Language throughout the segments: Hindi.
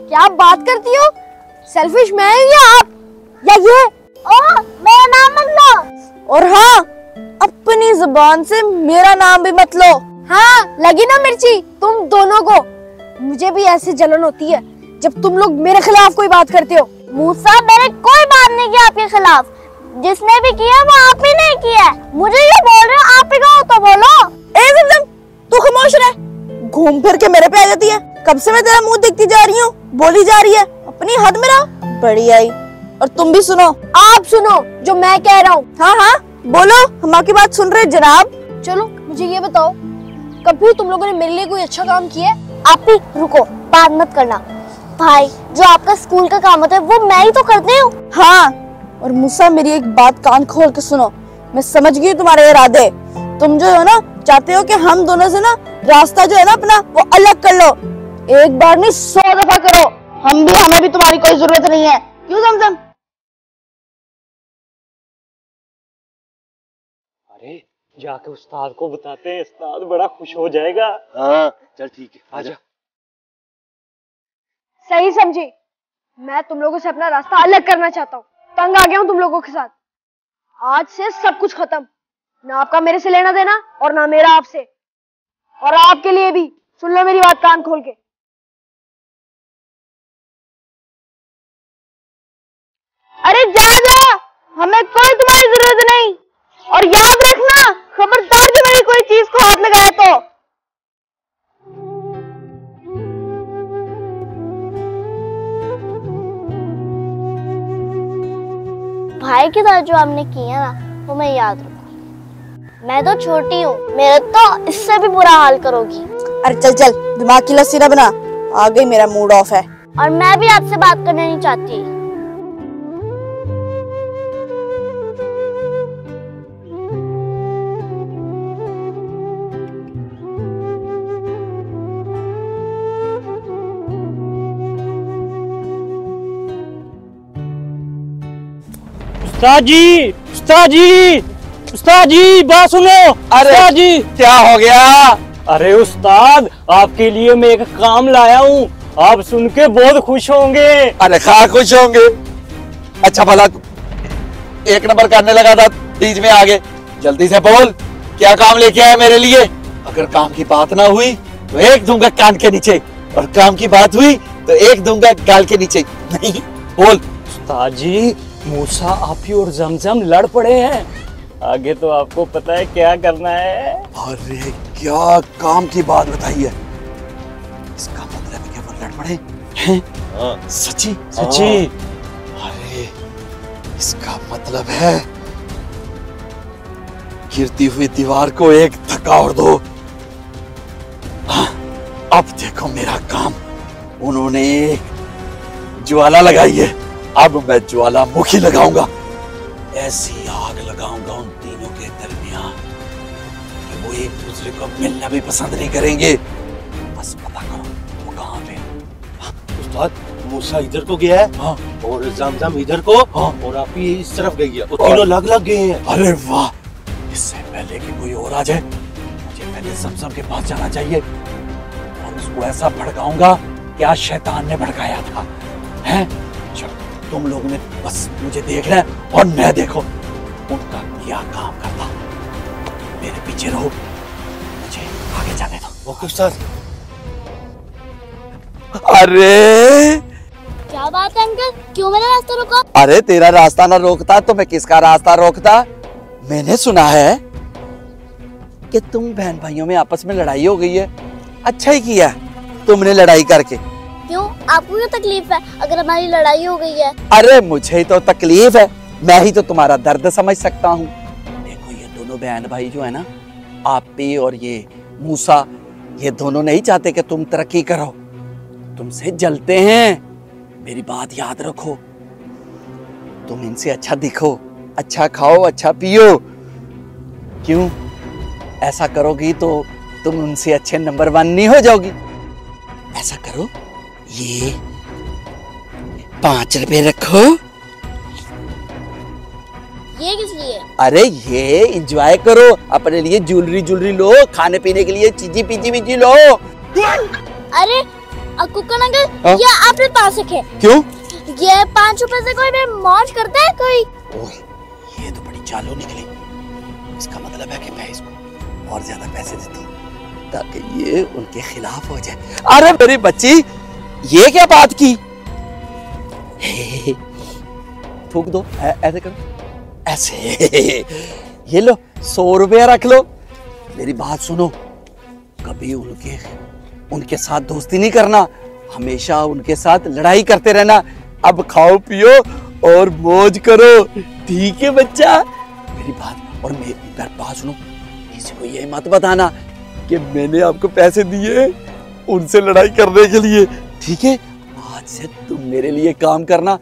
क्या बात करती हो? सेल्फिश मैं हूँ या आप या ये? मेरा नाम मत लो। और हाँ, अपनी जुबान से मेरा नाम भी मत लो। हाँ, लगी ना मिर्ची तुम दोनों को। मुझे भी ऐसे जलन होती है जब तुम लोग मेरे खिलाफ कोई बात करते हो। मूसा, मैंने कोई बात नहीं की आपके खिलाफ। जिसने भी किया वो आप ही ने किया। मुझे ये बोल रहे हो, आप ही कहो तो बोलो। जमजम, तू खामोश रह। घूम फिर के मेरे पे आ जाती है। कब से मैं तेरा मुंह देखती जा रही हूँ, बोली जा रही है। अपनी हद में रहो। बड़ी आई। और तुम भी सुनो। आप सुनो जो मैं कह रहा हूँ। हाँ हाँ बोलो, हम आपकी बात सुन रहे जनाब। चलो मुझे ये बताओ, कभी तुम लोगों ने मेरे लिए कोई अच्छा काम किया? आप ही रुको, बात मत करना भाई। जो आपका स्कूल का काम होता है वो मैं ही तो करती हूँ। हाँ, और मूसा मेरी एक बात कान खोल के सुनो। मैं समझ गई तुम्हारे इरादे। तुम जो है ना चाहते हो कि हम दोनों से ना रास्ता जो है ना अपना वो अलग कर लो। एक बार नहीं 100 दफा करो। हमें भी तुम्हारी कोई जरूरत नहीं है। क्यों जमजम? अरे जाके उस्ताद को बताते हैं, उस्ताद बड़ा खुश हो जाएगा। हाँ चल ठीक है, आजा। सही समझी। मैं तुम लोगों से अपना रास्ता अलग करना चाहता हूँ। तंग आ गया हूँ तुम लोगों के साथ। आज से सब कुछ खत्म। ना आपका मेरे से लेना देना और ना मेरा आपसे। और आपके लिए भी सुन लो मेरी बात कान खोल के। अरे जा जा, हमें कोई तुम्हारी जरूरत नहीं। और याद रखना, खबरदार जो मेरी कोई चीज को हाथ लगाए तो। भाई के साथ जो आपने किया ना वो मैं याद रखूं। मैं तो छोटी हूँ, मेरे तो इससे भी बुरा हाल करोगी। अरे चल चल, दिमाग की लस्सी ना बना। आ गई, मेरा मूड ऑफ है। और मैं भी आपसे बात करना नहीं चाहती। उस्ताद जी, उस्ताद जी, उस्ताद जी बात सुनो। अरे उस्ताद जी क्या हो गया? अरे उस्ताद, आपके लिए मैं एक काम लाया हूँ, आप सुन के बहुत खुश होंगे। अरे खा खुश होंगे। अच्छा भला एक नंबर करने लगा था, बीच में आगे। जल्दी से बोल, क्या काम लेके आया मेरे लिए? अगर काम की बात ना हुई तो एक दूंगा कान के नीचे, और काम की बात हुई तो एक दूंगा गाल के नीचे। नहीं बोल। उस्ताद जी, मूसा आप ही और जमजम लड़ पड़े हैं। आगे तो आपको पता है क्या करना है। अरे क्या काम की बात बताई है? इसका मतलब है कि वो लड़ पड़े हैं? सच्ची? सच्ची? अरे इसका मतलब है गिरती हुई दीवार को एक धक्का और दो। हाँ, अब देखो मेरा काम। उन्होंने एक ज्वाला लगाई है, अब मैं ज्वालामुखी लगाऊंगा। ऐसी आग लगाऊंगा उन तीनों के दरमियान कि वो एक दूसरे को मिलना भी पसंद नहीं करेंगे। बस पता करो वो कहाँ पे। उस्ताद, मूसा इधर को गया है। हाँ। और जमजम इधर को। हाँ। और आप ही इस तरफ गई है। वो तीनों लग गए हैं। अरे वाह, इससे पहले कि कोई और आ जाए मुझे पहले जमजम के पास जाना चाहिए और उसको ऐसा भड़काऊंगा कि आज शैतान ने भड़काया था। हैं? चलो तुम लोगों ने बस मुझे देखना है और मैं देखो उनका क्या काम करता। मेरे पीछे रहो, मुझे आगे जाने दो। ओके उस्ताद। अरे क्या बात है अंकल, क्यों मेरा रास्ता रोका? अरे तेरा रास्ता ना रोकता तो मैं किसका रास्ता रोकता? मैंने सुना है कि तुम बहन भाइयों में आपस में लड़ाई हो गई है। अच्छा ही किया तुमने लड़ाई करके। क्यों, आपको क्या तकलीफ है अगर हमारी लड़ाई हो गई है? अरे मुझे तो तकलीफ है, मैं ही तो तुम्हारा दर्द समझ सकता हूँ। देखो ये दोनों बहन भाई जो है ना, आपी और ये मूसा, ये दोनों नहीं चाहते कि तुम तरक्की करो, तुमसे जलते हैं। मेरी बात याद रखो, तुम इनसे अच्छा दिखो, अच्छा खाओ, अच्छा पियो। क्यों? ऐसा करोगी तो तुम उनसे अच्छे नंबर 1 नहीं हो जाओगी। ऐसा करो, ये 5 रुपए रखो। ये किस लिए? अरे ये एंजॉय करो, अपने लिए ज्वेलरी लो, खाने पीने के लिए चीजी पीजी लो। अरे कुकन अंकल, ये आपने तासिक है। क्यों? ये 5 रुपए से कोई भी मौज करता है कोई? ओह, ये तो बड़ी चालू निकली। इसका मतलब है कि मैं इसको और ज्यादा पैसे देता हूँ ताकि ये उनके खिलाफ हो जाए। अरे मेरी बच्ची, ये क्या बात की? थूक दो, ऐसे करो, ऐसे। ये लो 100 रुपया रख लो। मेरी बात सुनो, कभी उनके साथ दोस्ती नहीं करना, हमेशा उनके साथ लड़ाई करते रहना। अब खाओ पियो और मौज करो, ठीक है बच्चा? मेरी बात, और मेरी बात सुनो, किसी को ये मत बताना कि मैंने आपको पैसे दिए उनसे लड़ाई करने के लिए, ठीक है? आज से तुम मेरे लिए काम करना,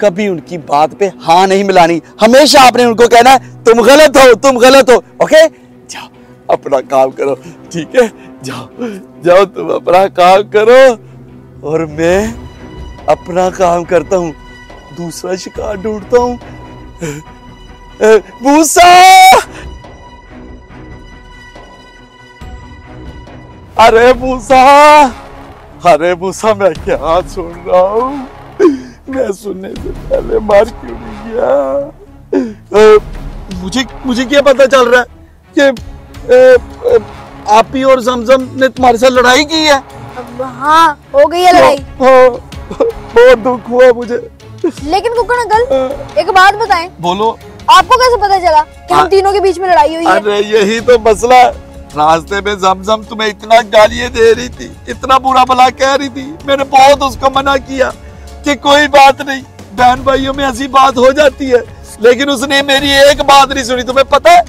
कभी उनकी बात पे हाँ नहीं मिलानी, हमेशा आपने उनको कहना है तुम गलत हो, ओके? जाओ अपना काम करो, ठीक है? जाओ तुम अपना काम करो और मैं अपना काम करता हूँ, दूसरा शिकार ढूंढता हूँ। मूसा! अरे मूसा, मैं क्या सुन रहा हूँ? मैं सुनने से पहले मार क्यों नहीं गया? मुझे क्या पता चल रहा है कि आपी और जमजम ने तुम्हारे साथ लड़ाई की है? हाँ, हो गई है लड़ाई। बहुत दुख हुआ मुझे। लेकिन कुकन अंकल, एक बात बताएं। बोलो। आपको कैसे पता चला कि हम तीनों के बीच में लड़ाई हुई है? अरे यही तो मसला है। रास्ते में जमजम तुम्हें इतना गालियां दे रही थी, इतना बुरा भला कह रही थी, मैंने बहुत उसको मना किया कि कोई बात नहीं, बहन भाइयों में ऐसी बात हो जाती है, लेकिन उसने मेरी एक बात नहीं सुनी। तुम्हें पता है,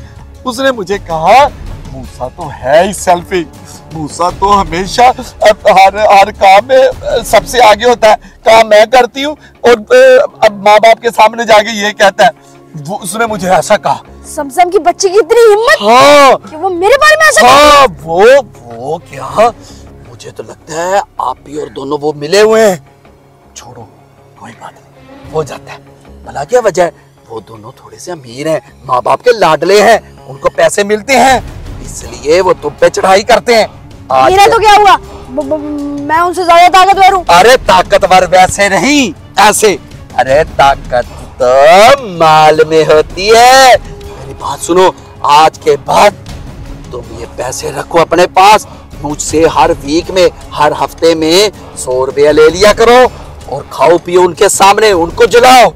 उसने मुझे कहा मूसा तो है ही सेल्फी, मूसा तो हमेशा हर काम में सबसे आगे होता है, काम मैं करती हूँ और अब माँ बाप के सामने जाके ये कहता है। उसने मुझे ऐसा कहा। समसम की बच्ची की इतनी हिम्मत, हाँ, कि वो मेरे बारे में ऐसा हाँ, वो क्या, मुझे तो लगता है आप ही और दोनों वो मिले हुए हैं। छोड़ो, कोई बात नहीं, हो जाता है, भला क्या वजह है? वो दोनों थोड़े से अमीर हैं, माँ बाप के लाडले हैं, उनको पैसे मिलते हैं, इसलिए वो तुम पे चढ़ाई करते हैं। मेरा तो क्या हुआ? मैं उनसे ज्यादा ताकतवर हूँ। अरे ताकतवर वैसे नहीं, ऐसे। अरे ताकत तो माल में होती है। मेरी बात सुनो, आज के बाद तुम ये पैसे रखो अपने पास, मुझसे हर वीक में, हर हफ्ते में 100 रुपया ले लिया करो और खाओ पियो उनके सामने, उनको जलाओ।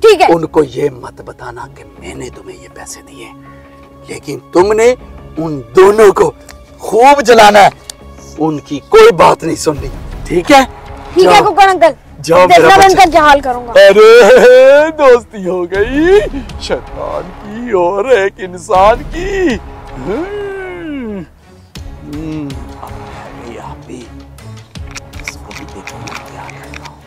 ठीक है। उनको ये मत बताना कि मैंने तुम्हें ये पैसे दिए, लेकिन तुमने उन दोनों को खूब जलाना है, उनकी कोई बात नहीं सुननी, ठीक है? ठीक है कुकन अंकल, जाओ मेरा बच्चा। इनका क्या हाल करूंगा। अरे दोस्ती हो गई शैतान की और एक इंसान की। अब रह गई आप भी, इसको भी देखो मैं क्या करता हूँ।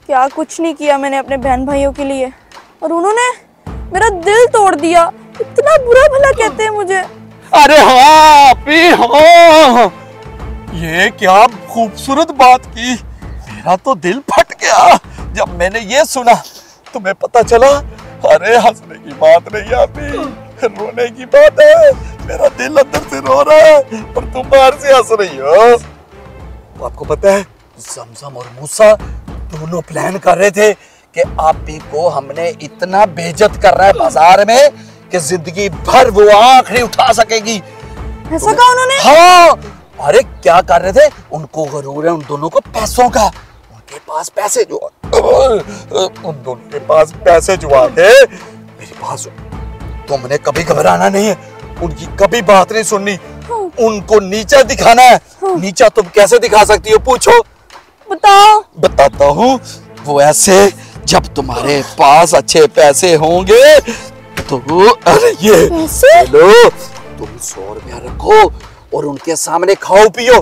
क्या कुछ नहीं किया मैंने अपने बहन भाइयों के लिए, और उन्होंने मेरा दिल तोड़ दिया। इतना बुरा भला कहते हैं मुझे। अरे हाँ पी, हाँ, ये क्या खूबसूरत बात की। मेरा तो दिल फट गया जब मैंने ये सुना। तुम्हें पता चला? अरे हंसने की बात नहीं आती, रोने की बात है। मेरा दिल अंदर से रो रहा है और तुम बाहर से हंस रही हो। तो आपको पता है, जमजम और मूसा दोनों प्लान कर रहे थे कि आपी को हमने इतना बेइज्जत करना है बाजार में कि जिंदगी भर वो आंख नहीं उठा सकेगी। ऐसा कहा उन्होंने? हाँ, अरे क्या कर रहे थे, उनको गरूर है उन दोनों को पैसों का। उनके पास पैसे जो उन दोनों के पास पैसे जो आ गए। मेरी बात सुन, तुमने कभी घबराना नहीं है, उनकी कभी बात नहीं सुननी, उनको नीचा दिखाना है। नीचा तुम कैसे दिखा सकती हो, पूछो? बताओ। बताता हूँ। वो ऐसे, जब तुम्हारे पास अच्छे पैसे होंगे तो अरे ये लो, तुम 100 रुपया रखो और उनके सामने खाओ पियो,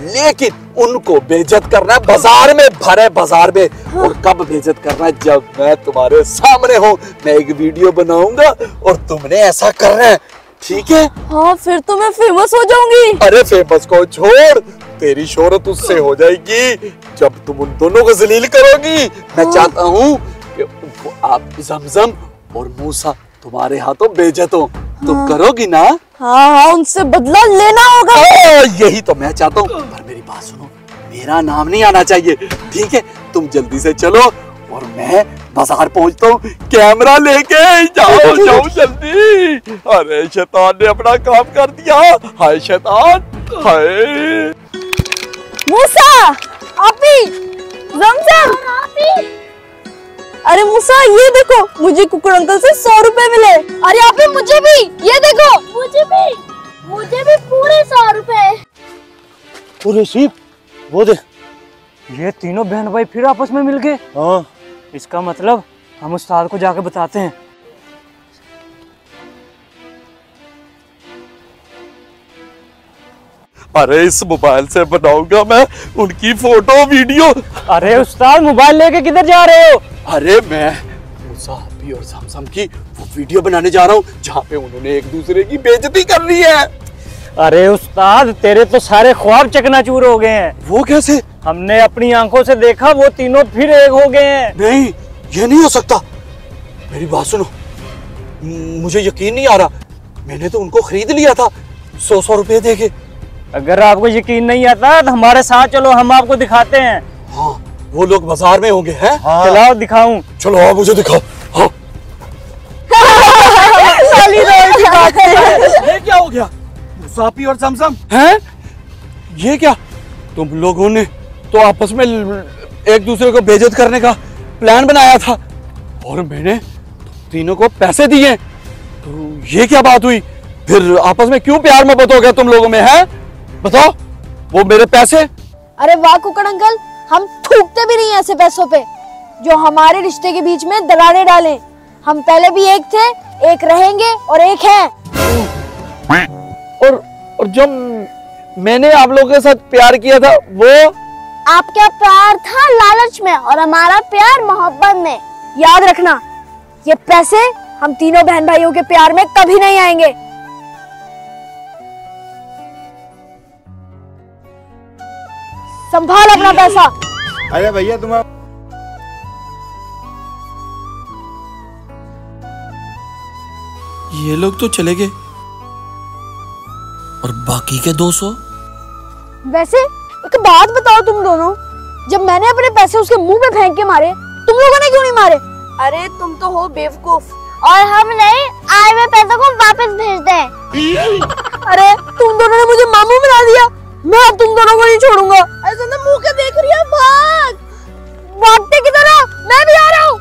लेकिन उनको बेइज्जत करना है बाजार में, भरे बाजार में। और कब बेइज्जत करना है? जब मैं तुम्हारे सामने हूँ, मैं एक वीडियो बनाऊंगा और तुमने ऐसा करना है, ठीक है? हाँ, फिर तो मैं फेमस हो जाऊंगी। अरे फेमस को छोड़, तेरी शोहरत उससे हो जाएगी। जब तुम उन दोनों को जलील करोगी, मैं चाहता हूँ कि आप जमजम और मूसा तुम्हारे हाथों बेइज्जत हो। तुम करोगी ना? हाँ हाँ, उनसे बदला लेना होगा। यही तो मैं चाहता हूँ। पर मेरी बात सुनो, मेरा नाम नहीं आना चाहिए, ठीक है? तुम जल्दी से चलो और मैं बाजार पहुंचता हूँ, कैमरा लेके। जाओ जाओ जल्दी। अरे शैतान ने अपना काम कर दिया। हाय शैतान, हाय। मूसा, आपी, जमजम, अरे मूसा ये देखो, मुझे कुकुर अंकल से 100 रुपए मिले। अरे आपी मुझे भी, ये देखो। मुझे भी पूरे 100 रुपए। पूरे सीप वो दे। ये तीनों बहन भाई फिर आपस में मिल गए। हाँ, इसका मतलब हम उस्ताद को जाके बताते हैं। अरे इस मोबाइल से बनाऊंगा मैं उनकी फोटो वीडियो। अरे उस्ताद, मोबाइल लेके किधर जा रहे हो? अरे मैं मूसा, आपी और जमजम की वो वीडियो बनाने जा रहा हूँ जहाँ पे उन्होंने एक दूसरे की बेइज्जती कर ली है। अरे उस्ताद, तेरे तो सारे ख्वाब चकनाचूर हो गए हैं। वो कैसे? हमने अपनी आंखों से देखा, वो तीनों फिर एक हो गए हैं। नहीं, ये नहीं हो सकता। मेरी बात सुनो, मुझे यकीन नहीं आ रहा। मैंने तो उनको खरीद लिया था 100 रुपए देके। अगर आपको यकीन नहीं आता तो हमारे साथ चलो, हम आपको दिखाते हैं। हाँ, वो लोग बाजार में होंगे हैं? हाँ। चलाओ दिखाऊं। चलो आप मुझे दिखाओ। हाँ। ये क्या हो गया? मुसाफी और जमजम हैं? ये क्या? तुम लोगों ने तो आपस में एक दूसरे को बेइज्जत करने का प्लान बनाया था और मैंने तीनों को पैसे दिए। तो ये क्या बात हुई? फिर आपस में क्यों प्यार मोहब्बत हो गया तुम लोगों में? है बताओ, वो मेरे पैसे। अरे वाह कुकड़ अंकल, हम थूकते भी नहीं ऐसे पैसों पे जो हमारे रिश्ते के बीच में दरारें डालें। हम पहले भी एक थे, एक रहेंगे और एक हैं। और जब मैंने आप लोगों के साथ प्यार किया था वो आपका प्यार था लालच में और हमारा प्यार मोहब्बत में। याद रखना, ये पैसे हम तीनों बहन भाइयों के प्यार में कभी नहीं आएंगे। संभाल अपना पैसा। अरे भैया तुम ये लोग तो चले गए और बाकी के 200? वैसे एक बात बताओ तुम दोनों, जब मैंने अपने पैसे उसके मुंह पे फेंक के मारे, तुम लोगों ने क्यों नहीं मारे? अरे तुम तो हो बेवकूफ। और हम नहीं आए हुए पैसों को वापस भेज दें। अरे तुम दोनों ने मुझे मामू बना दिया, मैं अब तुम दोनों को नहीं छोड़ूंगा। ऐसा ना मुंह के देख रही है, भाग। भागते किधर हो? मैं भी आ रहा हूँ।